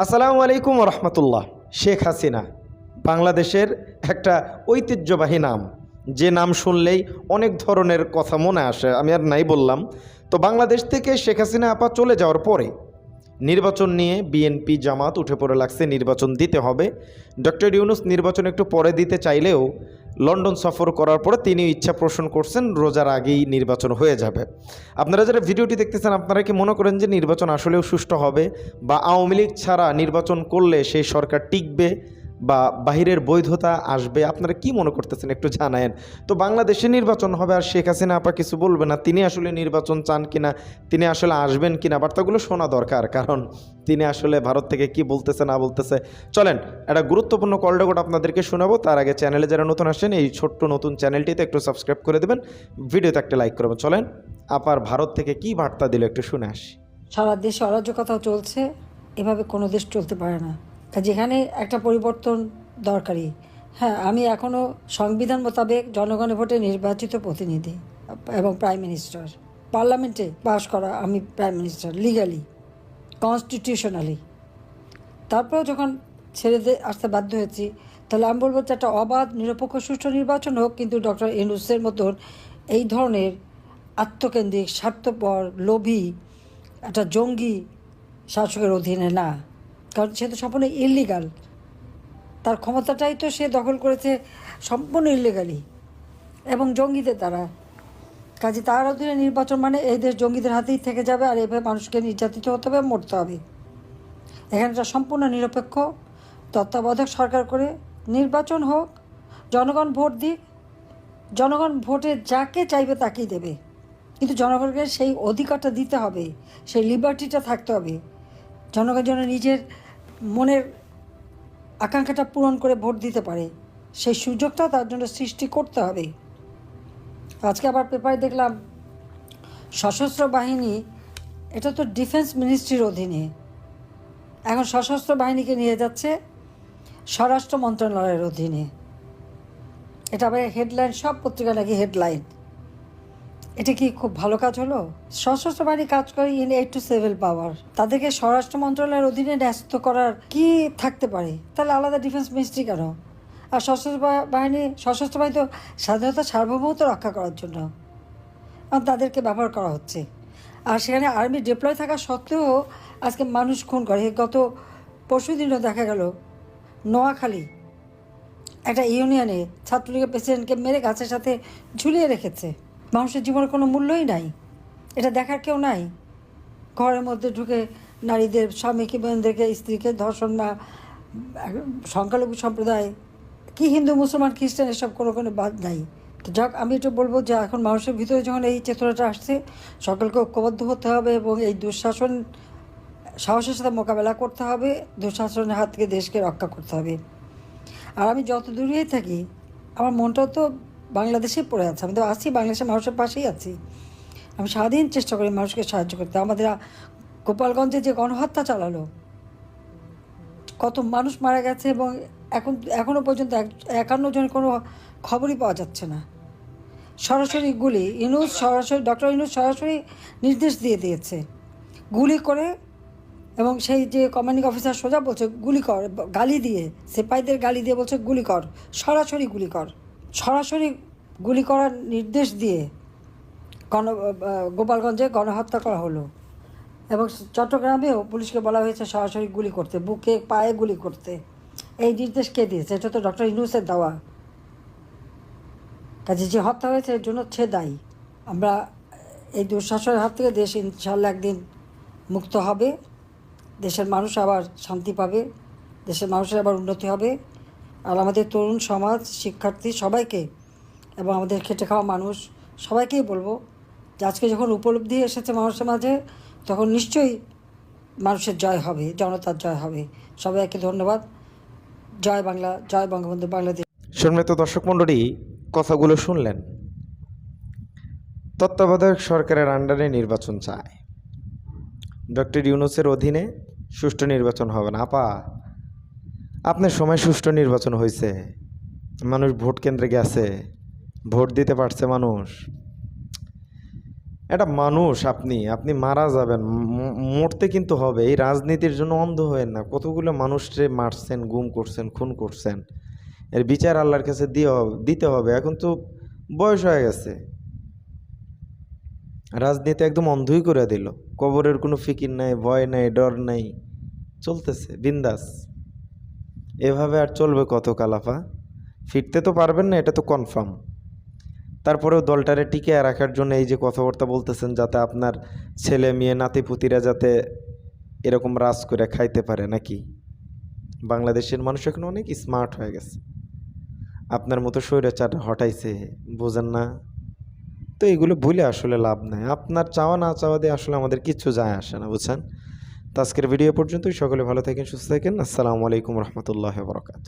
আসসালামু আলাইকুম রহমতুল্লাহ। শেখ হাসিনা বাংলাদেশের একটা ঐতিহ্যবাহী নাম, যে নাম শুনলেই অনেক ধরনের কথা মনে আসে, আমি আর নাই বললাম। তো বাংলাদেশ থেকে শেখ হাসিনা আপা চলে যাওয়ার পরে নির্বাচন নিয়ে বিএনপি জামাত উঠে পড়ে লাগছে, নির্বাচন দিতে হবে। ডক্টর ইউনূস নির্বাচন একটু পরে দিতে চাইলেও লন্ডন সফর করার পরে তিনি ইচ্ছা পোষণ করছেন রোজার আগেই নির্বাচন হয়ে যাবে। আপনারা যারা ভিডিওটি দেখতেছেন, আপনারা কি মনে করেন যে নির্বাচন আসলেও সুষ্ঠু হবে, বা আওয়ামী লীগ ছাড়া নির্বাচন করলে সেই সরকার টিকবে বা বাহিরের বৈধতা আসবে? আপনারা কি মনে করতেছেন একটু জানায়েন। তো বাংলাদেশে নির্বাচন হবে আর শেখ হাসিনা আপা কিছু বলবে না, তিনি আসলে নির্বাচন চান কিনা, তিনি আসলে আসবেন কিনা, বার্তাগুলো শোনা দরকার। কারণ তিনি আসলে ভারত থেকে কি বলতেছে না বলতেছে। চলেন একটা গুরুত্বপূর্ণ কল রেকর্ড আপনাদেরকে শোনাবো। তার আগে চ্যানেলে যারা নতুন আসেন, এই ছোট্ট নতুন চ্যানেলটিতে একটু সাবস্ক্রাইব করে দেবেন, ভিডিওতে একটা লাইক করবেন। চলেন আপার ভারত থেকে কি বার্তা দিল একটু শুনে আসি। সারা দেশে অরাজকতা চলছে, এভাবে কোনো দেশ চলতে পারে না। যেখানে একটা পরিবর্তন দরকারি। হ্যাঁ, আমি এখনও সংবিধান মোতাবেক জনগণের ভোটে নির্বাচিত প্রতিনিধি এবং প্রাইম মিনিস্টার, পার্লামেন্টে পাশ করা আমি প্রাইম মিনিস্টার লিগালি, কনস্টিটিউশনালি। তারপরেও যখন ছেড়ে আসতে বাধ্য হয়েছি, তাহলে আমি বলবো যে একটা অবাধ নিরপেক্ষ সুষ্ঠু নির্বাচন হোক, কিন্তু ডক্টর ইউনূসের মতন এই ধরনের আত্মকেন্দ্রিক, স্বার্থপর, লোভী একটা জঙ্গি শাসকের অধীনে না। কারণ সে তো সম্পূর্ণ ইললিগাল, তার ক্ষমতাটাই তো সে দখল করেছে সম্পূর্ণ ইললিগালি এবং জঙ্গিদের দ্বারা। কাজে তার অধীনে নির্বাচন মানে এই দেশ জঙ্গিদের হাতেই থেকে যাবে, আর এভাবে মানুষকে নির্যাতিত হতে হবে, মরতে হবে। এখানে একটা সম্পূর্ণ নিরপেক্ষ তত্ত্বাবধায়ক সরকার করে নির্বাচন হোক, জনগণ ভোট দিক, জনগণ ভোটে যাকে চাইবে তাকেই দেবে, কিন্তু জনগণকে সেই অধিকারটা দিতে হবে, সেই লিবার্টিটা থাকতে হবে। জনগণ যেন নিজের মনের আকাঙ্ক্ষাটা পূরণ করে ভোট দিতে পারে, সেই সুযোগটা তার জন্য সৃষ্টি করতে হবে। আজকে আবার পেপারে দেখলাম সশস্ত্র বাহিনী, এটা তো ডিফেন্স মিনিস্ট্রির অধীনে, এখন সশস্ত্র বাহিনীকে নিয়ে যাচ্ছে স্বরাষ্ট্র মন্ত্রণালয়ের অধীনে। এটা আবার হেডলাইন, সব পত্রিকা নাকি হেডলাইন। এটা কি খুব ভালো কাজ হলো? সশস্ত্র বাহিনী কাজ করে ইন এইড টু সিভিল পাওয়ার, তাদেরকে স্বরাষ্ট্র মন্ত্রণালয়ের অধীনে ন্যস্ত করার কি থাকতে পারে? তাহলে আলাদা ডিফেন্স মিনিস্ট্রি কেন? আর সশস্ত্র বাহিনী তো স্বাধীনতা সার্বভৌমত্ব রক্ষা করার জন্য, আর তাদেরকে ব্যবহার করা হচ্ছে। আর সেখানে আর্মি ডিপ্লয় থাকা সত্ত্বেও আজকে মানুষ খুন করে। গত পরশুদিনও দেখা গেল নোয়াখালী একটা ইউনিয়নে ছাত্রলীগের প্রেসিডেন্টকে মেরে গাছের সাথে ঝুলিয়ে রেখেছে। মানুষের জীবনের কোনো মূল্যই নাই, এটা দেখার কেউ নাই। ঘরের মধ্যে ঢুকে নারীদের, স্বামীকে, বোনদেরকে, স্ত্রীকে ধর্ষণ, না সংখ্যালঘু সম্প্রদায় কি হিন্দু মুসলমান খ্রিস্টান এসব কোনো বাদ নাই। তো যাক, আমি একটু বলবো যে এখন মানুষের ভিতরে যখন এই চেতনাটা আসছে, সকলকে ঐক্যবদ্ধ হতে হবে এবং এই দুঃশাসন সাহসের সাথে মোকাবেলা করতে হবে, দুঃশাসনের হাত থেকে দেশকে রক্ষা করতে হবে। আর আমি যত দূরেই থাকি, আমার মনটাও তো বাংলাদেশেই পড়ে আছে। আমি তো আছি, বাংলাদেশের মানুষের পাশেই আছি। আমি সারাদিন চেষ্টা করি মানুষকে সাহায্য করতে। আমাদের গোপালগঞ্জে যে গণহত্যা চালালো, কত মানুষ মারা গেছে এবং এখনও পর্যন্ত 51 জনের কোনো খবরই পাওয়া যাচ্ছে না। সরাসরি গুলি, ডক্টর ইউনূস সরাসরি নির্দেশ দিয়ে দিয়েছে গুলি করে, এবং সেই যে কমান্ডিং অফিসার সোজা বলছে গুলি কর, গালি দিয়ে, সিপাহীদের গালি দিয়ে বলছে গুলি কর, সরাসরি গুলি কর। সরাসরি গুলি করার নির্দেশ দিয়ে গোপালগঞ্জে গণহত্যা করা হলো। এবং চট্টগ্রামেও পুলিশকে বলা হয়েছে সরাসরি গুলি করতে, বুকে পায়ে গুলি করতে। এই নির্দেশ কে দিয়েছে? এটা তো ডক্টর ইউনূসের দেওয়া। কাজে যে হত্যা হয়েছে এর জন্য সে দায়ী। আমরা এই দুঃশাসনের হাত থেকে দেশ ইনশাল্লাহ একদিন মুক্ত হবে, দেশের মানুষ আবার শান্তি পাবে, দেশের মানুষের আবার উন্নতি হবে। আর আমাদের তরুণ সমাজ, শিক্ষার্থী সবাইকে এবং আমাদের খেটে খাওয়া মানুষ সবাইকেই বলবো যে আজকে যখন উপলব্ধি এসেছে মানুষের মাঝে, তখন নিশ্চয়ই মানুষের জয় হবে, জনতার জয় হবে। সবাইকে ধন্যবাদ। জয় বাংলা, জয় বঙ্গবন্ধু, বাংলাদেশ। সম্মানিত দর্শক মণ্ডলী, কথাগুলো শুনলেন। তত্ত্বাবধায়ক সরকারের আন্ডারে নির্বাচন চায়, ডক্টর ইউনূসের অধীনে সুষ্ঠু নির্বাচন হবে না। আপা, আপনার সময় সুষ্ঠু নির্বাচন হয়েছে, মানুষ ভোট কেন্দ্রে গেছে, ভোট দিতে পারছে মানুষ। এটা মানুষ, আপনি আপনি মারা যাবেন, মরতে কিন্তু হবে। এই রাজনীতির জন্য অন্ধ হয়েন না। কতগুলো মানুষরে মারছেন, গুম করছেন, খুন করছেন, এর বিচার আল্লাহর কাছে দিতে হবে। এখন তো বয়স হয়ে গেছে, রাজনীতি একদম অন্ধই করে দিল। কবরের কোনো ফিকির নাই, ভয় নাই, ডর নাই, চলতেছে বিন্দাস। এভাবে আর চলবে কত কালাফা? ফিরতে তো পারবেন না, এটা তো কনফার্ম। তারপরেও দলটারে টিকে রাখার জন্য এই যে কথাবার্তা বলতেছেন, যাতে আপনার ছেলে মেয়ে নাতিপুতিরা যাতে এরকম রাজ করে খাইতে পারে নাকি? বাংলাদেশের মানুষ এখন অনেক স্মার্ট হয়ে গেছে, আপনার মতো স্বৈরাচার হটাইছে, বোঝেন না? তো এগুলো ভুলে আসলে লাভ নাই। আপনার চাওয়া না চাওয়া দিয়ে আসলে আমাদের কিচ্ছু যায় আসে না, বুঝছেন? তো আজকের ভিডিও পর্যন্তই। সকলে ভালো থাকেন, সুস্থ থাকেন। আসসালামু আলাইকুম রহমতুল্লাহ বরকাত।